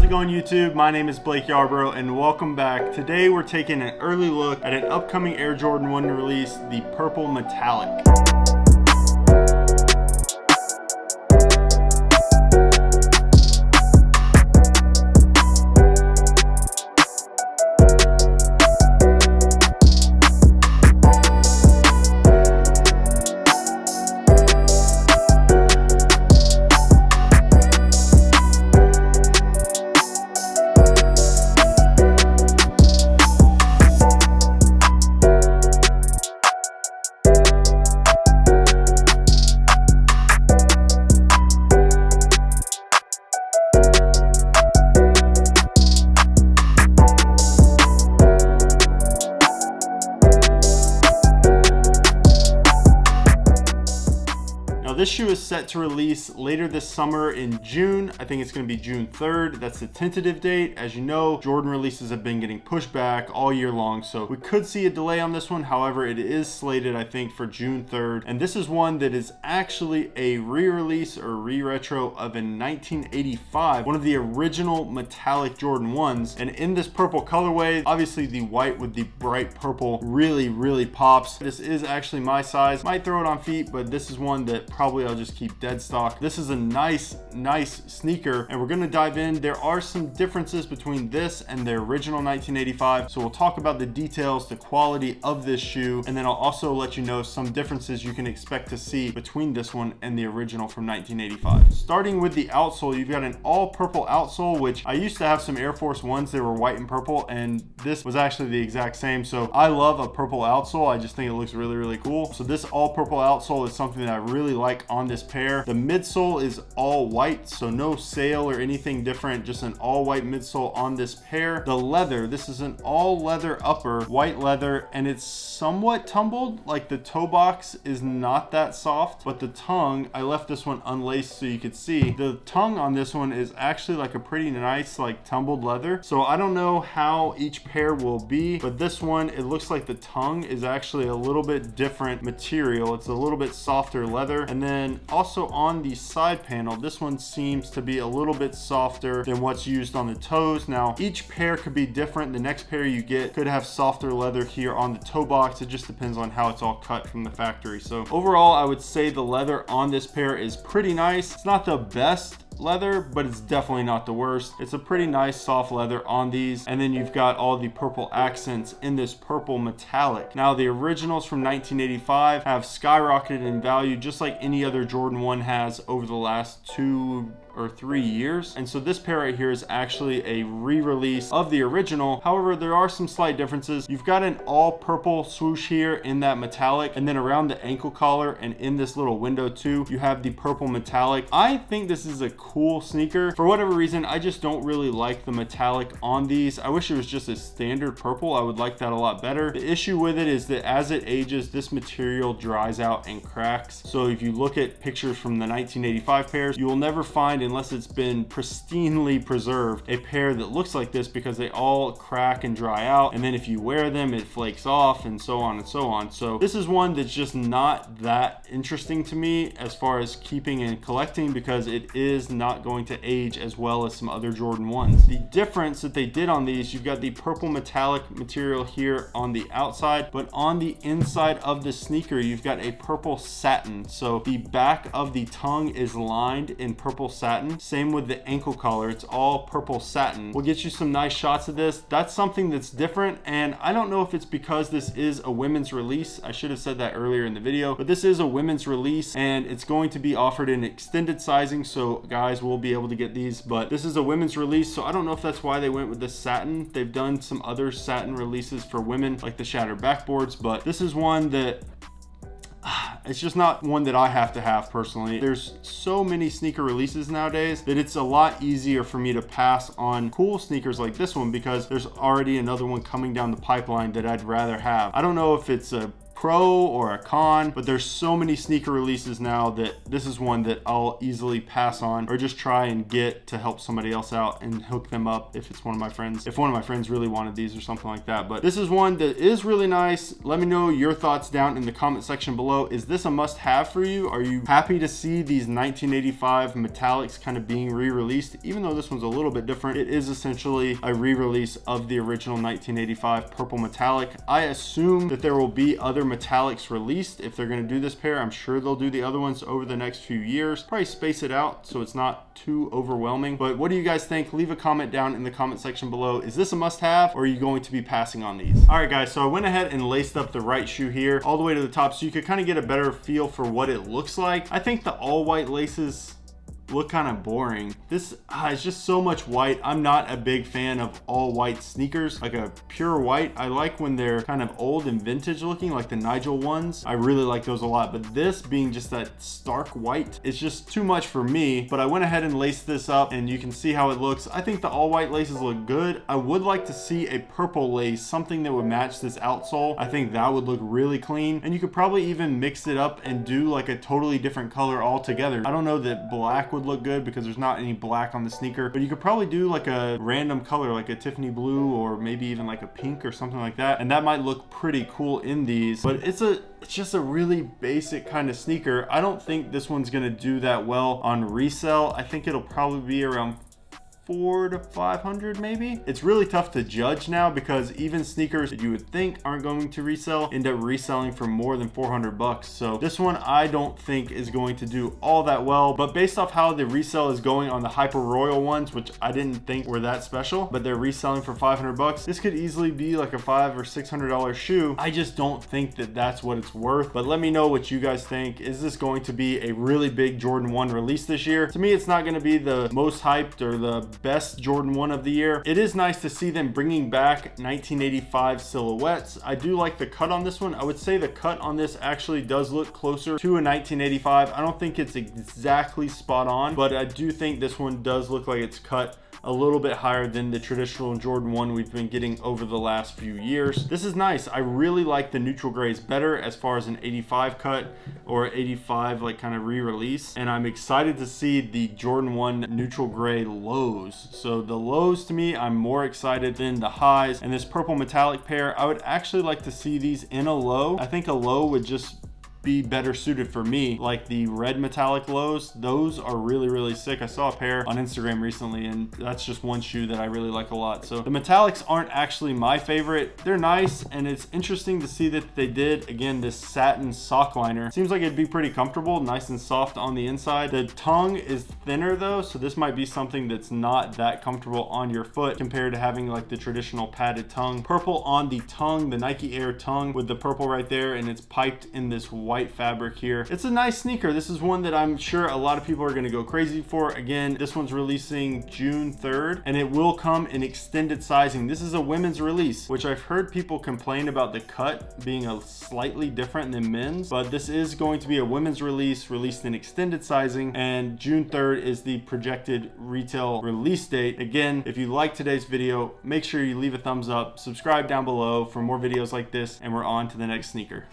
it going, YouTube? My name is Blake Yarbrough and welcome back. Today we're taking an early look at an upcoming Air Jordan 1 release, the Purple Metallic. This shoe is set to release later this summer in June. I think it's going to be June 3rd. That's the tentative date. As you know, Jordan releases have been getting pushed back all year long, so we could see a delay on this one. However, it is slated, I think, for June 3rd. And this is one that is actually a re-release or re-retro of a 1985, one of the original metallic Jordan 1s. And in this purple colorway, obviously the white with the bright purple really pops. This is actually my size. Might throw it on feet, but this is one that probably I'll just keep dead stock. This is a nice sneaker, and we're gonna dive in. There are some differences between this and the original 1985, so we'll talk about the details, the quality of this shoe, and then I'll also let you know some differences you can expect to see between this one and the original from 1985. Starting with the outsole, you've got an all purple outsole, which I used to have some Air Force Ones. They were white and purple, and this was actually the exact same. So I love a purple outsole. I just think it looks really cool. So this all purple outsole is something that I really like on this pair. The midsole is all white, so no sail or anything different, just an all white midsole on this pair. The leather, this is an all leather upper, white leather, and it's somewhat tumbled. Like the toe box is not that soft, but the tongue, I left this one unlaced so you could see. The tongue on this one is actually like a pretty nice like tumbled leather. So I don't know how each pair will be, but this one, it looks like the tongue is actually a little bit different material. It's a little bit softer leather. And then also on the side panel, this one seems to be a little bit softer than what's used on the toes. Now, each pair could be different. The next pair you get could have softer leather here on the toe box. It just depends on how it's all cut from the factory. So overall, I would say the leather on this pair is pretty nice. It's not the best leather, but it's definitely not the worst. It's a pretty nice soft leather on these, and then you've got all the purple accents in this purple metallic. Now the originals from 1985 have skyrocketed in value just like any other Jordan 1 has over the last 2 or 3 years, and so this pair right here is actually a re-release of the original. However, there are some slight differences. You've got an all purple swoosh here in that metallic, and then around the ankle collar and in this little window too, you have the purple metallic. I think this is a cool sneaker. For whatever reason, I just don't really like the metallic on these. I wish it was just a standard purple. I would like that a lot better. The issue with it is that as it ages, this material dries out and cracks. So if you look at pictures from the 1985 pairs, you will never find, unless it's been pristinely preserved, a pair that looks like this, because they all crack and dry out, and then if you wear them it flakes off, and so on and so on. So this is one that's just not that interesting to me as far as keeping and collecting, because it is not going to age as well as some other Jordan 1s. The difference that they did on these, you've got the purple metallic material here on the outside, but on the inside of the sneaker you've got a purple satin. So the back of the tongue is lined in purple satin. Same with the ankle collar, it's all purple satin. We'll get you some nice shots of this. That's something that's different, and I don't know if it's because this is a women's release. I should have said that earlier in the video, but this is a women's release and it's going to be offered in extended sizing, so guys will be able to get these, but this is a women's release, so I don't know if that's why they went with the satin. They've done some other satin releases for women like the shattered backboards, but this is one that it's just not one that I have to have personally. There's so many sneaker releases nowadays that it's a lot easier for me to pass on cool sneakers like this one, because there's already another one coming down the pipeline that I'd rather have. I don't know if it's a pro or a con, but there's so many sneaker releases now that this is one that I'll easily pass on or just try and get to help somebody else out and hook them up if one of my friends really wanted these or something like that. But this is one that is really nice. Let me know your thoughts down in the comment section below. Is this a must-have for you? Are you happy to see these 1985 metallics kind of being re-released? Even though this one's a little bit different, it is essentially a re-release of the original 1985 purple metallic. I assume that there will be other metallics released. If they're going to do this pair, I'm sure they'll do the other ones over the next few years. Probably space it out so it's not too overwhelming. But what do you guys think? Leave a comment down in the comment section below. Is this a must-have, or are you going to be passing on these? All right, guys, so I went ahead and laced up the right shoe here all the way to the top so you could kind of get a better feel for what it looks like. I think the all white laces look kind of boring. This is just so much white. I'm not a big fan of all white sneakers, like a pure white. I like when they're kind of old and vintage looking, like the Nigel ones. I really like those a lot, but this being just that stark white, it's just too much for me. But I went ahead and laced this up and you can see how it looks. I think the all white laces look good. I would like to see a purple lace, something that would match this outsole. I think that would look really clean, and you could probably even mix it up and do like a totally different color altogether. I don't know that black would look good because there's not any black on the sneaker, but you could probably do like a random color, like a Tiffany blue or maybe even like a pink or something like that, and that might look pretty cool in these. But it's just a really basic kind of sneaker. I don't think this one's gonna do that well on resale. I think it'll probably be around $400 to $500 maybe. It's really tough to judge now because even sneakers that you would think aren't going to resell end up reselling for more than 400 bucks. So this one I don't think is going to do all that well, but based off how the resale is going on the Hyper Royal ones, which I didn't think were that special, but they're reselling for 500 bucks, this could easily be like a $500 or $600 shoe. I just don't think that that's what it's worth. But let me know what you guys think. Is this going to be a really big Jordan 1 release this year? To me, it's not going to be the most hyped or the best Jordan 1 of the year. It is nice to see them bringing back 1985 silhouettes. I do like the cut on this one. I would say the cut on this actually does look closer to a 1985. I don't think it's exactly spot on, but I do think this one does look like it's cut a little bit higher than the traditional Jordan 1 we've been getting over the last few years. This is nice. I really like the neutral grays better as far as an 85 cut or 85 like kind of re-release, and I'm excited to see the Jordan 1 neutral gray lows. So the lows, to me, I'm more excited than the highs. And this purple metallic pair, I would actually like to see these in a low. I think a low would just be better suited for me. Like the red metallic lows, those are really sick. I saw a pair on Instagram recently, and that's just one shoe that I really like a lot. So the metallics aren't actually my favorite. They're nice, and it's interesting to see that they did, again, this satin sock liner. Seems like it'd be pretty comfortable, nice and soft on the inside. The tongue is thinner though, so this might be something that's not that comfortable on your foot compared to having like the traditional padded tongue. Purple on the tongue, the Nike Air tongue with the purple right there, and it's piped in this white fabric here. It's a nice sneaker. This is one that I'm sure a lot of people are going to go crazy for. Again, this one's releasing June 3rd, and it will come in extended sizing. This is a women's release, which I've heard people complain about the cut being a slightly different than men's, but this is going to be a women's release released in extended sizing, and June 3rd is the projected retail release date. Again, if you like today's video, make sure you leave a thumbs up, subscribe down below for more videos like this, and we're on to the next sneaker.